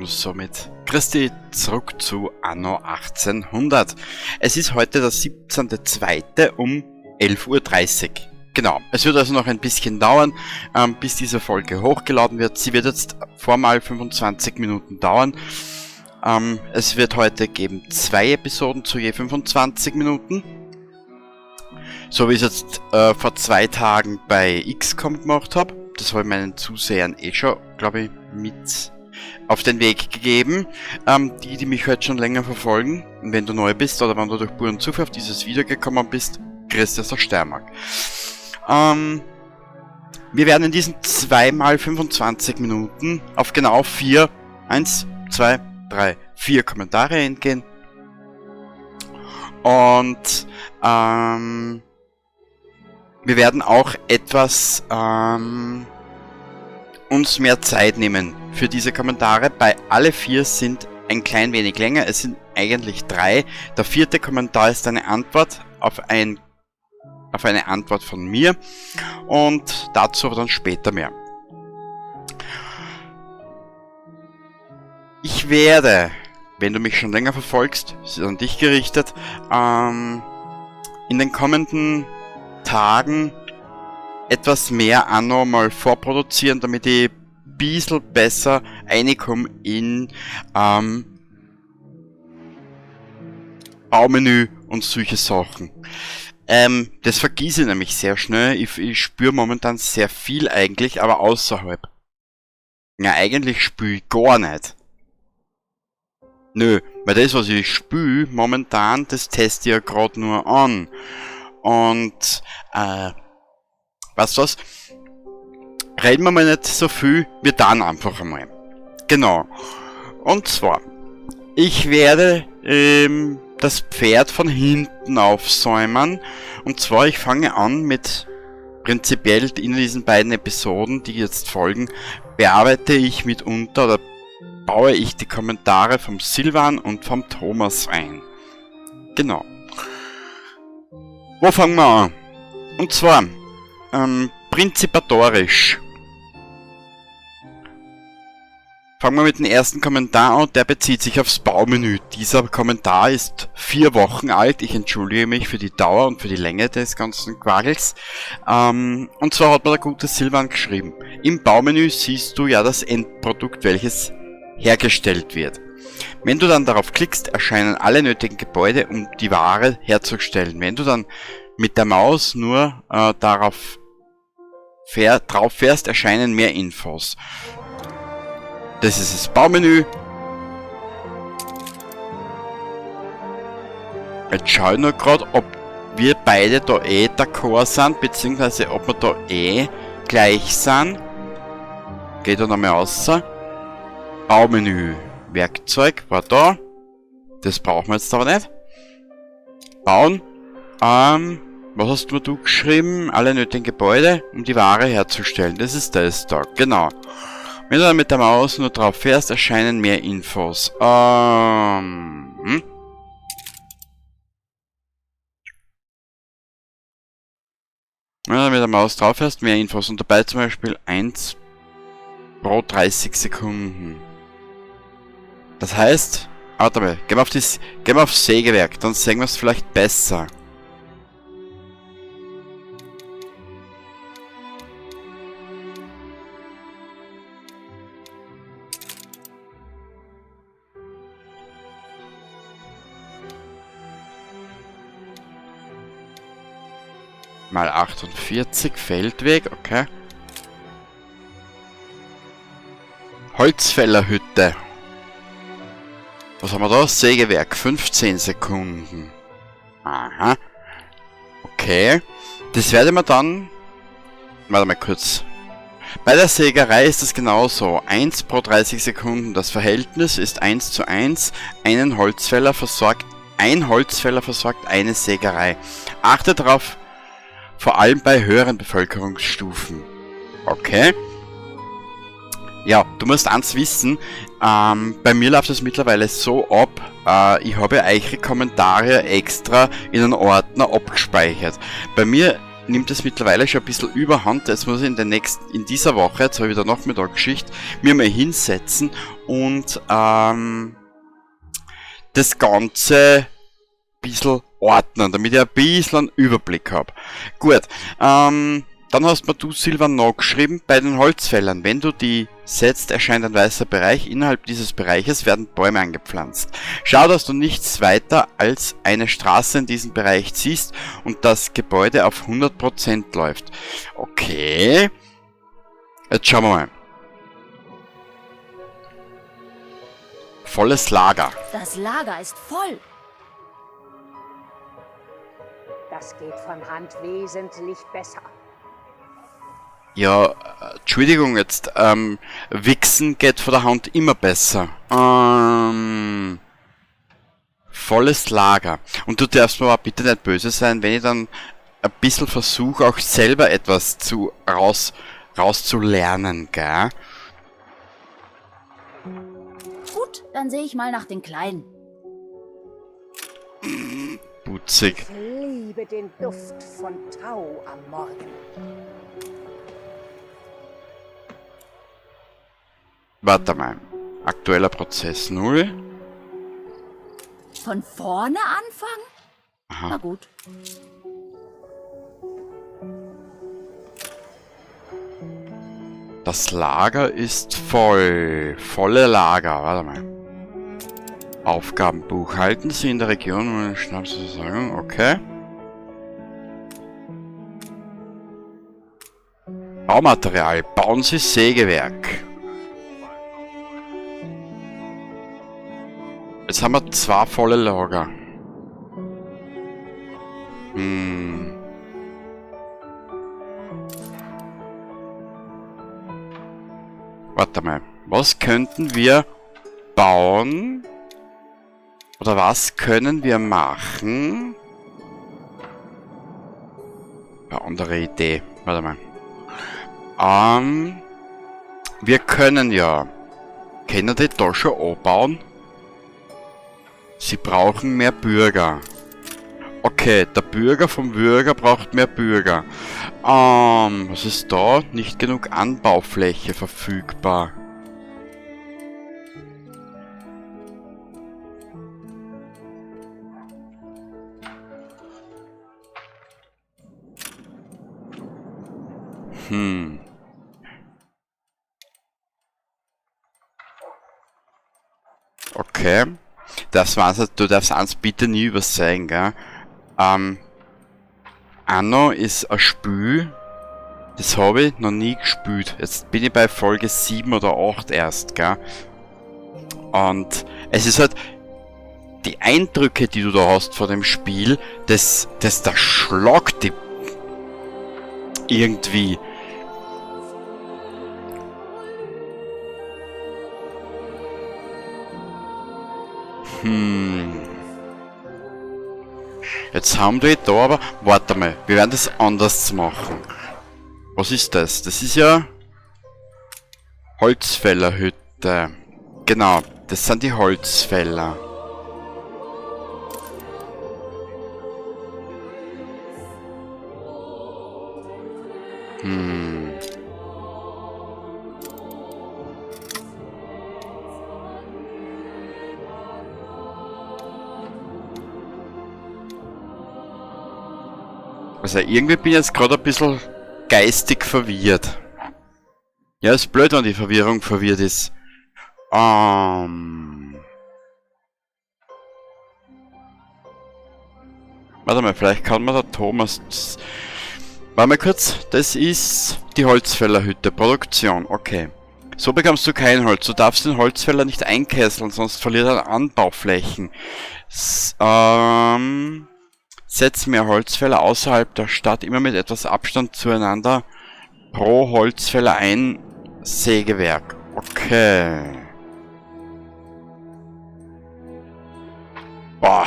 Somit Christi zurück zu Anno 1800. Es ist heute der 17.02. um 11:30 Uhr. Genau, es wird also noch ein bisschen dauern, bis diese Folge hochgeladen wird. Sie wird jetzt formal 25 Minuten dauern. Es wird heute geben 2 Episoden zu je 25 Minuten. So wie ich es jetzt vor 2 Tagen bei XCOM gemacht habe. Das habe ich meinen Zusehern schon, glaube ich, mit auf den Weg gegeben. Die mich heute schon länger verfolgen. Und wenn du neu bist oder wenn du durch puren Zufall auf dieses Video gekommen bist, grüß dich aus der Steiermark. Wir werden in diesen 2 mal 25 Minuten auf genau 4 Kommentare eingehen. Und wir werden auch etwas uns mehr Zeit nehmen für diese Kommentare. Bei alle 4 sind ein klein wenig länger. Es sind eigentlich 3. Der 4. Kommentar ist eine Antwort auf eine Antwort von mir. Und dazu aber dann später mehr. Ich werde, wenn du mich schon länger verfolgst, das ist an dich gerichtet, in den kommenden Tagen etwas mehr Anno mal vorproduzieren, damit ich ein bisschen besser reinkomme in Baumenü und solche Sachen. Das vergesse ich nämlich sehr schnell. Ich spüre momentan sehr viel eigentlich, aber außerhalb. Ja, eigentlich spüre ich gar nicht. Nö, weil das, was ich spüre momentan, das teste ich ja gerade nur an. Und, weißt du was? Reden wir mal nicht so viel, wir dann einfach einmal. Genau. Und zwar, ich werde das Pferd von hinten aufsäumen. Und zwar, ich fange an mit, prinzipiell in diesen beiden Episoden, die jetzt folgen, bearbeite ich mitunter oder baue ich die Kommentare vom Silvan und vom Thomas ein. Genau. Wo fangen wir an? Und zwar, prinzipatorisch. Fangen wir mit dem ersten Kommentar an, der bezieht sich aufs Baumenü. Dieser Kommentar ist 4 Wochen alt. Ich entschuldige mich für die Dauer und für die Länge des ganzen Quagels. Und zwar hat mir der gute Silvan geschrieben. Im Baumenü siehst du ja das Endprodukt, welches hergestellt wird. Wenn du dann darauf klickst, erscheinen alle nötigen Gebäude, um die Ware herzustellen. Wenn du dann mit der Maus nur drauf fährst, erscheinen mehr Infos. Das ist das Baumenü. Jetzt schaue ich nur gerade, ob wir beide da d'accord sind, beziehungsweise ob wir da gleich sind. Geht da nochmal raus. Baumenü. Werkzeug war da. Das brauchen wir jetzt aber nicht. Bauen. Was hast du geschrieben? Alle nötigen Gebäude, um die Ware herzustellen. Das ist das da. Genau. Wenn du dann mit der Maus nur drauf fährst, erscheinen mehr Infos. Wenn du dann mit der Maus drauf fährst, mehr Infos. Und dabei zum Beispiel 1 pro 30 Sekunden. Das heißt, warte mal, gehen wir aufs Sägewerk, dann sehen wir es vielleicht besser. Mal 48, Feldweg, okay. Holzfällerhütte. Was haben wir da? Sägewerk, 15 Sekunden. Aha. Okay. Das werde ich mir dann... Warte mal kurz. Bei der Sägerei ist es genauso. 1 pro 30 Sekunden. Das Verhältnis ist 1:1. Ein Holzfäller versorgt eine Sägerei. Achte darauf, vor allem bei höheren Bevölkerungsstufen. Okay. Ja, du musst eins wissen, bei mir läuft es mittlerweile so ab, ich habe eure Kommentare extra in einen Ordner abgespeichert. Bei mir nimmt es mittlerweile schon ein bisschen überhand. Jetzt muss ich in dieser Woche, jetzt habe ich wieder Nachmittagsgeschichte, mir mal hinsetzen und das Ganze ein bisschen ordnen, damit ich ein bisschen einen Überblick habe. Gut, dann hast mir du, Silvan, noch geschrieben, bei den Holzfällern, wenn du die setzt, erscheint ein weißer Bereich. Innerhalb dieses Bereiches werden Bäume angepflanzt. Schau, dass du nichts weiter als eine Straße in diesem Bereich ziehst und das Gebäude auf 100% läuft. Okay. Jetzt schauen wir mal. Volles Lager. Das Lager ist voll. Das geht von Hand wesentlich besser. Ja, Entschuldigung jetzt, Wichsen geht von der Hand immer besser. Volles Lager. Und du darfst mir aber bitte nicht böse sein, wenn ich dann ein bisschen versuche, auch selber etwas rauszulernen, gell? Gut, dann sehe ich mal nach den Kleinen. Putzig. Ich liebe den Duft von Tau am Morgen. Warte mal. Aktueller Prozess 0. Von vorne anfangen? Aha. Na gut. Das Lager ist voll. Volle Lager. Warte mal. Aufgabenbuch. Halten Sie in der Region eine Schnapsversorgung. Okay. Baumaterial. Bauen Sie Sägewerk. Jetzt haben wir 2 volle Lager. Warte mal. Was könnten wir bauen? Oder was können wir machen? Eine andere Idee. Warte mal. Wir können ja... Können die da schon anbauen? Sie brauchen mehr Bürger. Okay, der Bürger vom Bürger braucht mehr Bürger. Was ist da? Nicht genug Anbaufläche verfügbar. Okay. Das war's. Du darfst eins bitte nie übersehen, gell? Anno ist ein Spiel, das habe ich noch nie gespielt. Jetzt bin ich bei Folge 7 oder 8 erst, gell? Und es ist halt, die Eindrücke, die du da hast von dem Spiel, das schlagt die irgendwie. Jetzt haben wir da aber... Warte mal, wir werden das anders machen. Was ist das? Das ist ja... Holzfällerhütte. Genau, das sind die Holzfäller. Also irgendwie bin ich jetzt gerade ein bisschen geistig verwirrt. Ja, ist blöd, wenn die Verwirrung verwirrt ist. Warte mal, vielleicht kann man der Thomas... Warte mal kurz, das ist die Holzfällerhütte, Produktion, okay. So bekommst du kein Holz, du darfst den Holzfäller nicht einkesseln, sonst verliert er Anbauflächen. Setz mehr Holzfäller außerhalb der Stadt, immer mit etwas Abstand zueinander. Pro Holzfäller ein Sägewerk. Okay. Boah.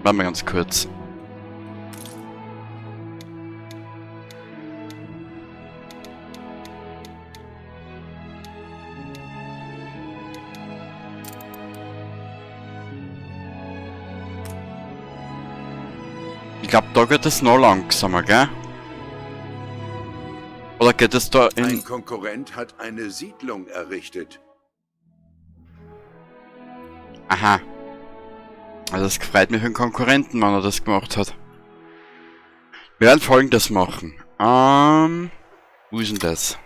Warte mal ganz kurz. Ich glaube, da geht es noch langsamer, gell? Oder geht es da in... Ein Konkurrent hat eine Siedlung errichtet. Aha. Also das freut mich für den Konkurrenten, wenn er das gemacht hat. Wir werden Folgendes machen. Wo ist denn das?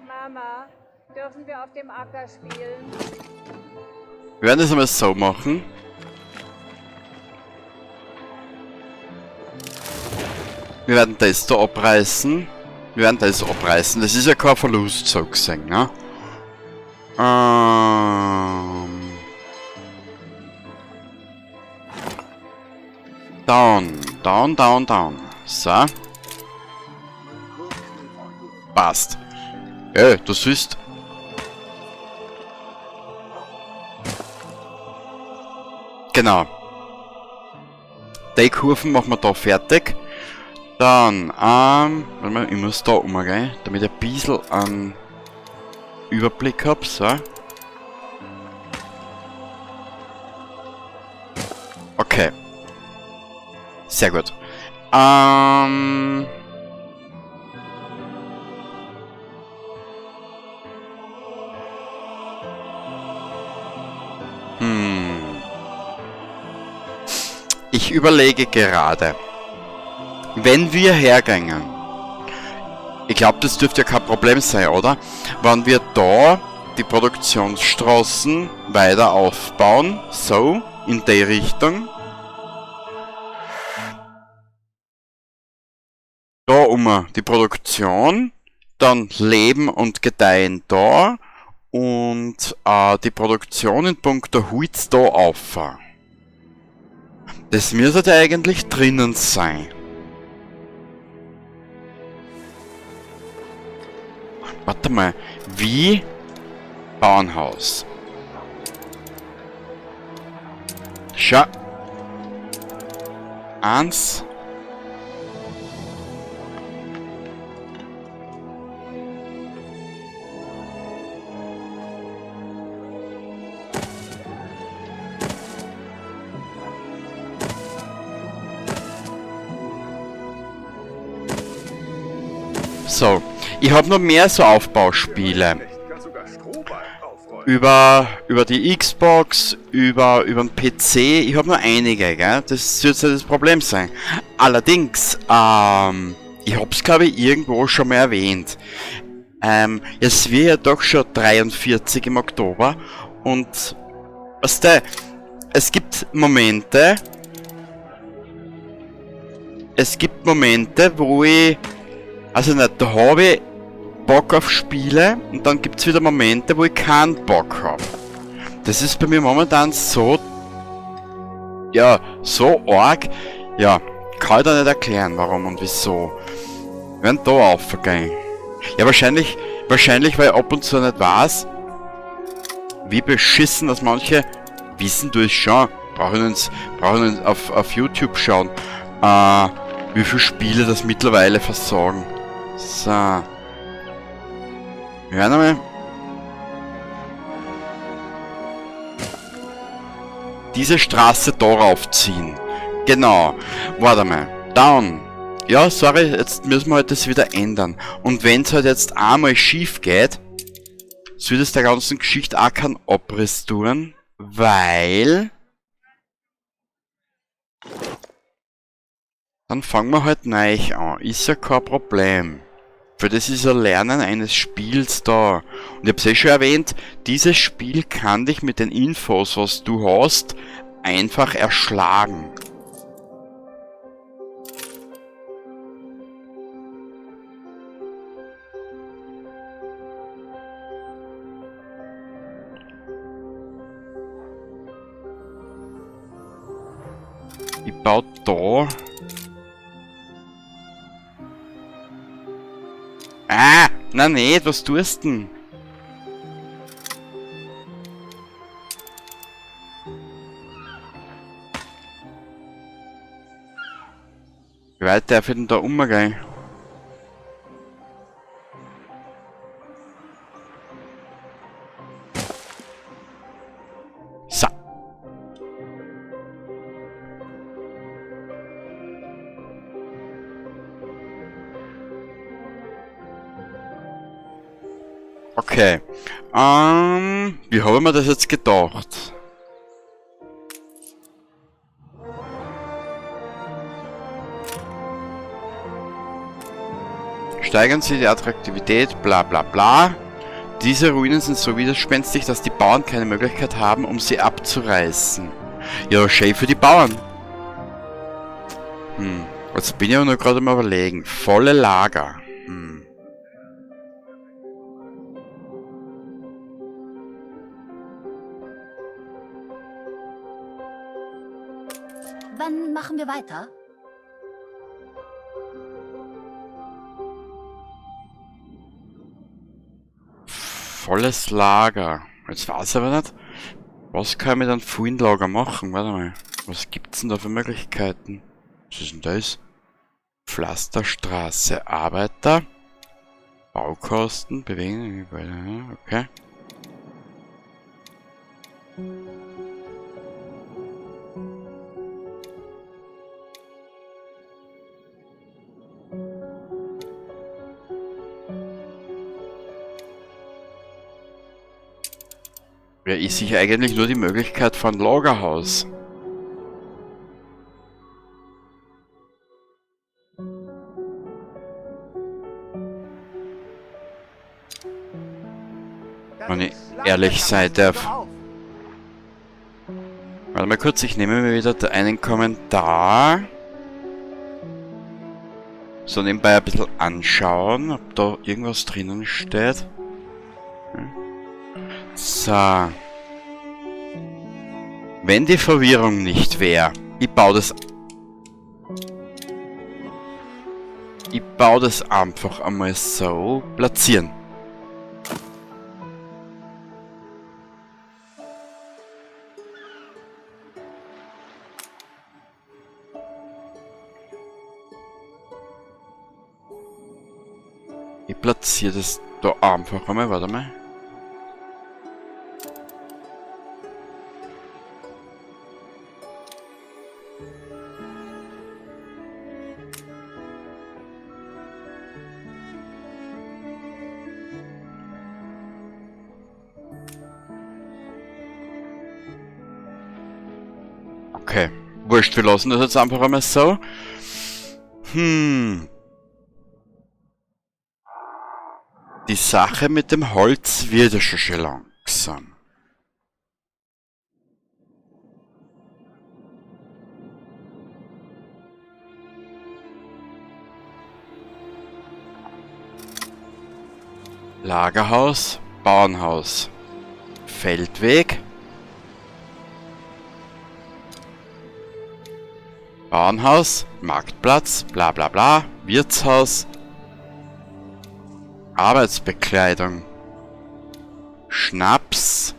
Mama, dürfen wir auf dem Acker spielen? Wir werden das einmal so machen. Wir werden das da abreißen. Wir werden das abreißen. Das ist ja kein Verlust, so gesehen, ne? Down. So. Passt. Du siehst. Genau. Die Kurven machen wir da fertig. Dann, warte mal, ich muss da umgehen, damit ich ein bisschen einen Überblick habe, so. Okay. Sehr gut. Ich überlege gerade. Wenn wir hergängen, ich glaube, das dürfte ja kein Problem sein, oder? Wenn wir da die Produktionsstraßen weiter aufbauen, so, in die Richtung. Da die Produktion, dann Leben und Gedeihen da und die Produktion in puncto Holz da auf. Das müsste eigentlich drinnen sein. Warte mal, wie Bauernhaus. Schau. 1. So, ich habe noch mehr so Aufbauspiele. Über die Xbox, über den PC, ich habe nur einige, gell? Das wird ja das Problem sein. Allerdings, ich habe es glaube ich irgendwo schon mal erwähnt. Es wird ja doch schon 43 im Oktober und weißt du, es gibt Momente, wo ich, also nicht, da habe ich Bock auf Spiele und dann gibt es wieder Momente, wo ich keinen Bock habe. Das ist bei mir momentan so, ja, so arg, ja, kann ich da nicht erklären, warum und wieso. Wir werden da aufgehen. Ja, wahrscheinlich, weil ich ab und zu nicht weiß, wie beschissen das manche wissen du es schon. Brauchen uns auf YouTube schauen, wie viele Spiele das mittlerweile versorgen. So. Ja, einmal. Diese Straße darauf ziehen. Genau. Warte mal. Down. Ja, sorry, jetzt müssen wir halt das wieder ändern. Und wenn es halt jetzt einmal schief geht, so wird es der ganzen Geschichte auch keinen Abriss tun, weil... Dann fangen wir halt neu an. Ist ja kein Problem. Für das ist ein Lernen eines Spiels da. Und ich hab's eh schon erwähnt, dieses Spiel kann dich mit den Infos, was du hast, einfach erschlagen. Ich baue da... Ah! Na nicht, was tust du denn? Wie weit darf ich denn da umgehen? Okay. Wie habe ich mir das jetzt gedacht? Steigern Sie die Attraktivität, bla bla bla. Diese Ruinen sind so widerspenstig, dass die Bauern keine Möglichkeit haben, um sie abzureißen. Ja, schön für die Bauern. Jetzt bin ich aber nur gerade am Überlegen. Volle Lager. Wann machen wir weiter? Volles Lager. Jetzt weiß ich aber nicht, was kann ich mit einem vollen Lager machen? Warte mal. Was gibt's denn da für Möglichkeiten? Was ist denn das? Pflasterstraße, Arbeiter. Baukosten, bewegen, okay. Ja, ist sich eigentlich nur die Möglichkeit von Lagerhaus. Wenn ich ehrlich sein darf. Warte mal kurz, ich nehme mir wieder einen Kommentar. So nebenbei ein bisschen anschauen, ob da irgendwas drinnen steht. So. Wenn die Verwirrung nicht wäre, ich baue das einfach einmal so platzieren. Ich platziere das da einfach einmal, warte mal. Okay, wurscht, wir lassen das jetzt einfach einmal so. Die Sache mit dem Holz wird ja schon langsam. Lagerhaus, Bauernhaus, Feldweg, Bauernhaus, Marktplatz, bla bla bla, Wirtshaus, Arbeitsbekleidung, Schnaps,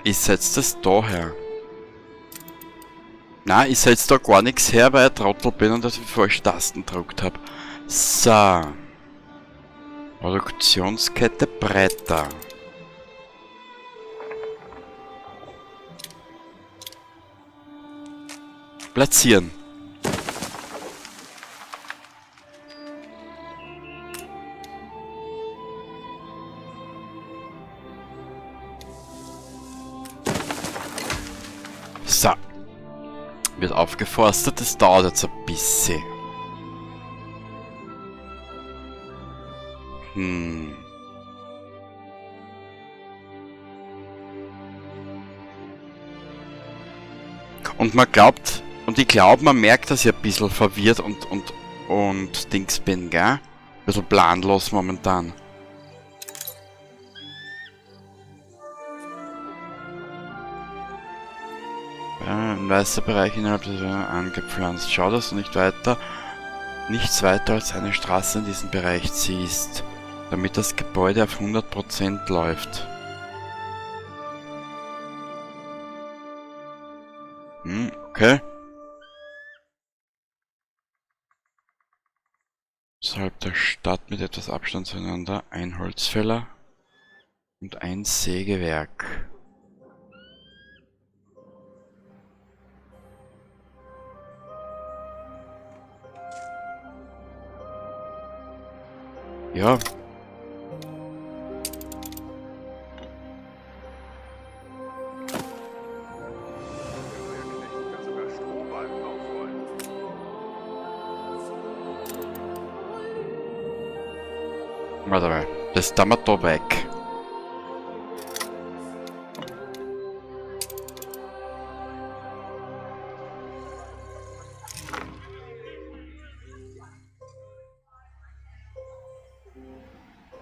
ich setze das da her. Nein, ich setze da gar nichts her, weil ich ein Trottel bin und dass ich falsche Tasten gedrückt habe. So. Produktionskette Bretter. Platzieren. So. Wird aufgeforstet, das dauert jetzt ein bisschen. Und man glaubt, und ich glaube, man merkt, dass ich ein bisschen verwirrt und Dings bin, gell? Ein bisschen planlos momentan. Ein weißer Bereich innerhalb des angepflanzt. Schau, dass du nichts weiter als eine Straße in diesem Bereich ziehst, damit das Gebäude auf 100% läuft. Okay. Außerhalb der Stadt mit etwas Abstand zueinander ein Holzfäller und ein Sägewerk. Ja. Warte mal, das tun wir da weg.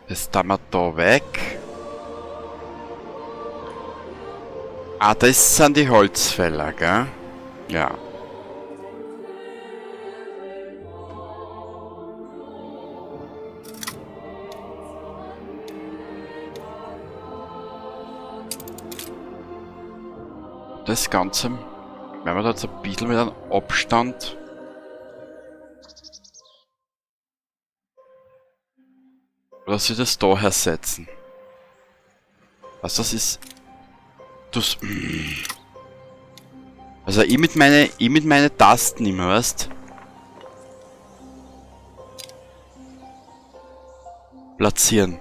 Das tun wir da weg. Ah, das sind die Holzfäller, gell? Ja. Das Ganze, wenn wir da jetzt ein bisschen mit einem Abstand. Oder soll ich das da hersetzen? Was das ist? Das. Also ich mit meine Tasten immer, weißt? Platzieren.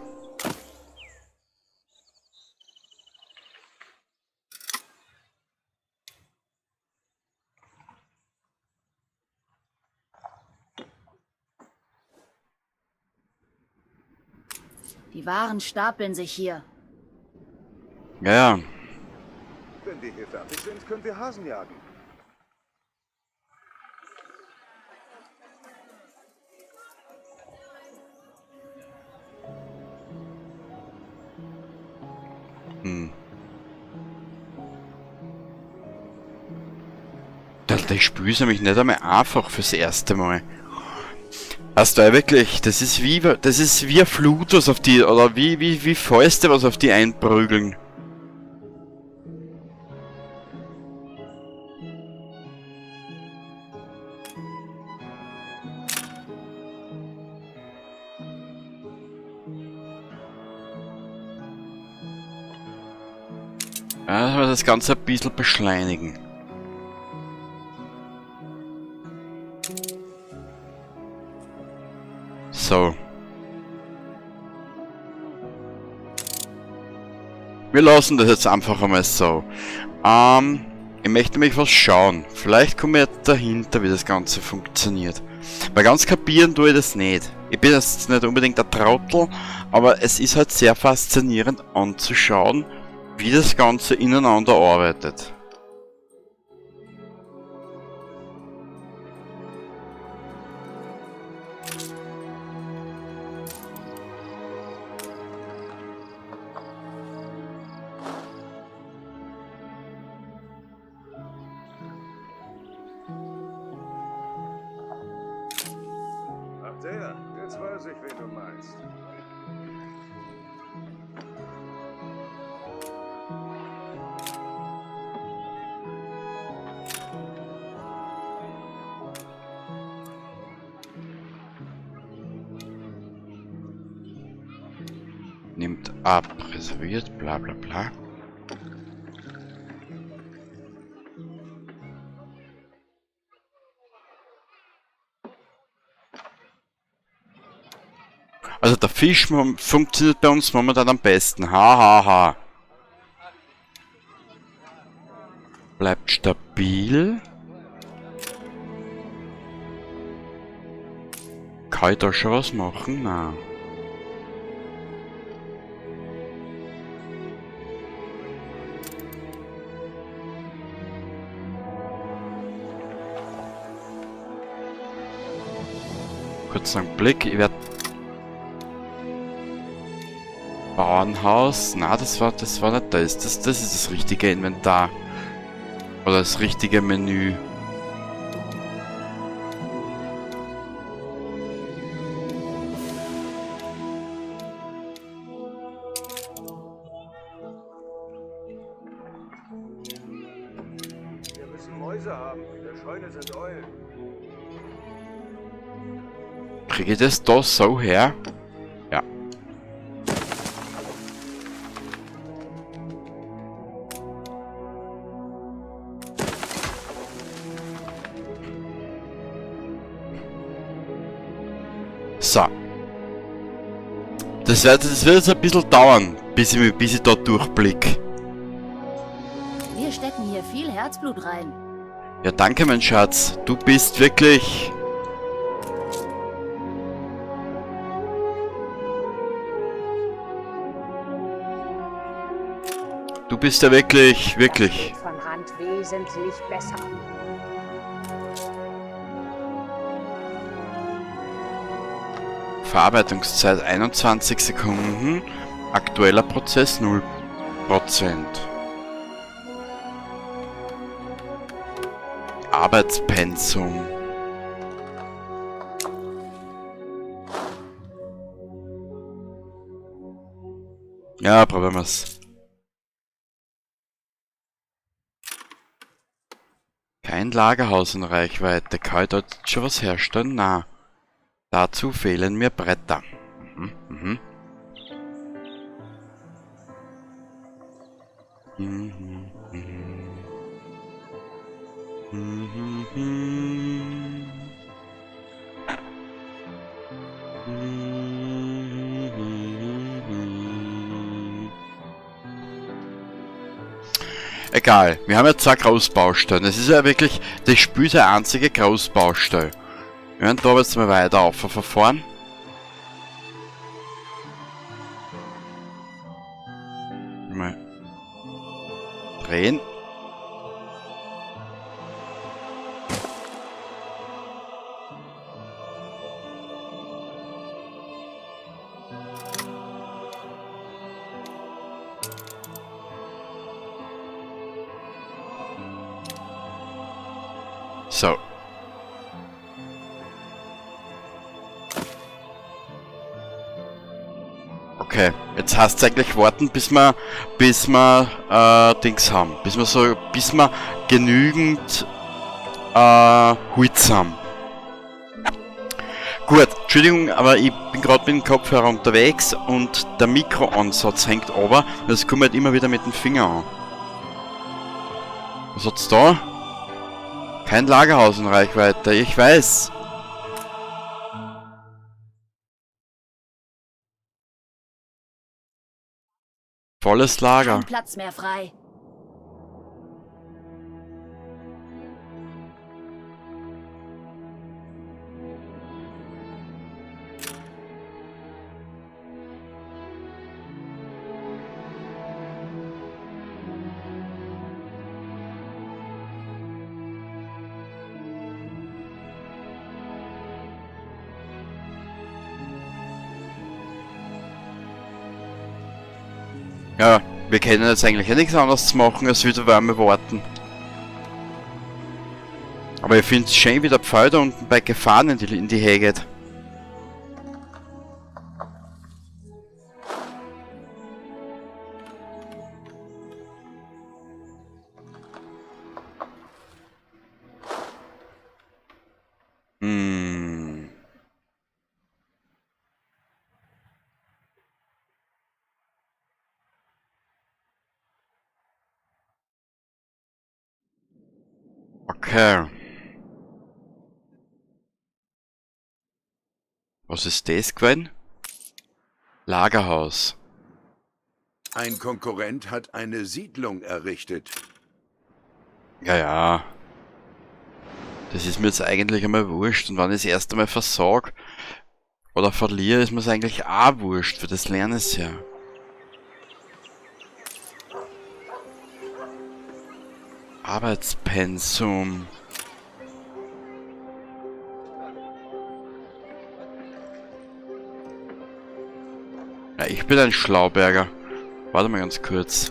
Die Waren stapeln sich hier. Ja, ja. Wenn wir hier fertig sind, können wir Hasen jagen. Das Spiel ist nämlich nicht einmal einfach fürs erste Mal. Hast du ja wirklich, das ist wie ein Flut, was auf die, oder wie Fäuste, was auf die einprügeln. Ja, das Ganze ein bisschen beschleunigen. So. Wir lassen das jetzt einfach einmal so. Ich möchte mich was schauen. Vielleicht komme ich jetzt dahinter, wie das Ganze funktioniert. Weil ganz kapieren tue ich das nicht. Ich bin jetzt nicht unbedingt der Trottel, aber es ist halt sehr faszinierend anzuschauen, wie das Ganze ineinander arbeitet. Ach der, jetzt weiß ich, wen du meinst. Nimmt ab, reserviert, bla bla bla. Also der Fisch funktioniert bei uns momentan am besten. Ha ha ha. Bleibt stabil. Kann ich da schon was machen? Nein. Kurz einen Blick, ich werde Bauernhaus. Na, das war nicht das. Das ist das richtige Inventar. Oder das richtige Menü. Wir müssen Mäuse haben. In der Scheune sind Eulen. Kriege ich das da so her? Ja. So. Das wird jetzt ein bisschen dauern, bis ich da durchblick. Wir stecken hier viel Herzblut rein. Ja, danke, mein Schatz. Du bist wirklich... Du bist ja wirklich... Von Hand wesentlich besser. Verarbeitungszeit 21 Sekunden. Aktueller Prozess 0%. Arbeitspensum. Ja, probieren wir's. Kein Lagerhaus in Reichweite. Kann ich dort schon was herstellen? Na. Dazu fehlen mir Bretter. Mhm. Egal, wir haben ja zwei Großbaustellen. Das ist ja wirklich das Spiel der einzige Großbaustelle. Wir werden da jetzt mal weiter aufverfahren. Mal drehen. So. Okay, jetzt heißt es eigentlich warten, bis wir Dings haben. Bis wir genügend Holz haben. Gut, Entschuldigung, aber ich bin gerade mit dem Kopfhörer unterwegs und der Mikroansatz hängt runter. Das kommt halt immer wieder mit dem Finger an. Was hat's da? Kein Lagerhaus in Reichweite, ich weiß. Volles Lager. Kein Platz mehr frei. Ja, wir können jetzt eigentlich ja nichts anderes zu machen, als wieder warme warten. Aber ich finde es schön, wie der Pfeil da unten bei Gefahren in die Höhe geht. Okay. Was ist das gewesen? Lagerhaus. Ein Konkurrent hat eine Siedlung errichtet. Ja. Das ist mir jetzt eigentlich einmal wurscht. Und wenn ich das erste Mal versag oder verliere, ist mir es eigentlich auch wurscht. Für das Lernen ist ja. Arbeitspensum. Ja, ich bin ein Schlauberger. Warte mal ganz kurz.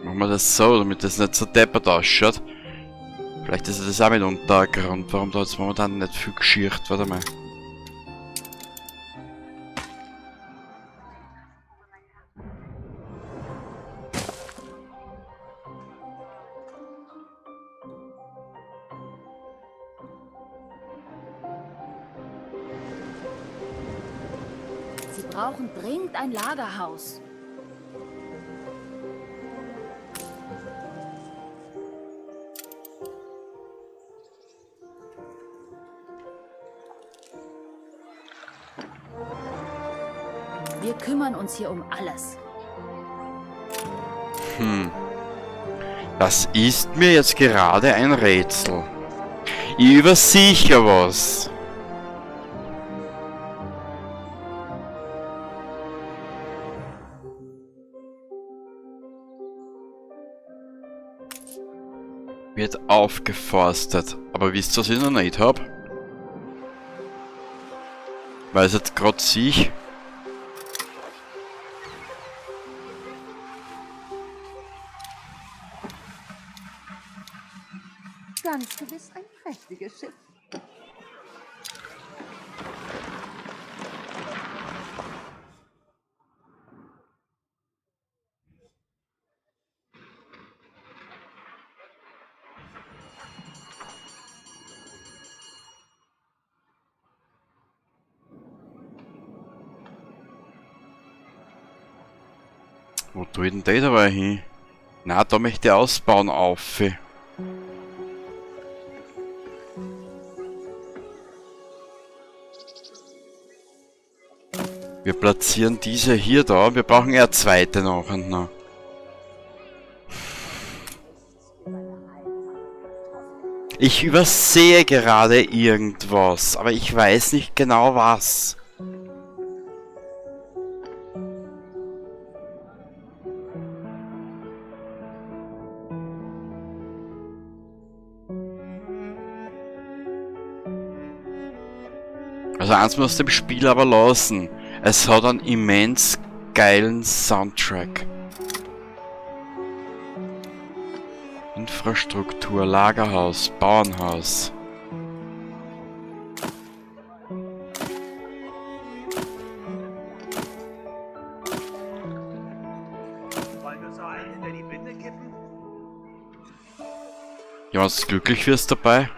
Machen wir das so, damit das nicht so deppert ausschaut. Vielleicht ist das auch mit Untergrund, warum da jetzt momentan nicht viel geschirrt. Warte mal. Sie brauchen dringend ein Lagerhaus. Wir kümmern uns hier um alles. Das ist mir jetzt gerade ein Rätsel. Ich übersehe ja was. Wird aufgeforstet. Aber wisst ihr, was ich noch nicht hab? Weil es jetzt gerade sich. Ganz gewiss ein prächtiges Schiff. Wo tue ich denn der dabei hin? Na, da möchte ich ausbauen auf. Wir platzieren diese hier da. Wir brauchen eher zweite noch und noch. Ich übersehe gerade irgendwas, aber ich weiß nicht genau was. Also eins muss dem Spiel aber lassen. Es hat einen immens geilen Soundtrack. Infrastruktur, Lagerhaus, Bauernhaus. Wollen wir so einen hinter die Binde kippen? Jemand glücklich wirst dabei?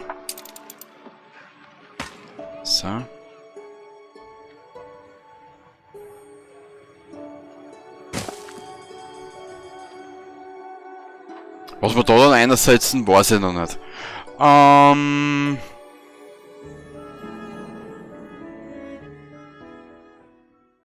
So. Was wir da dann einsetzen, weiß ich noch nicht.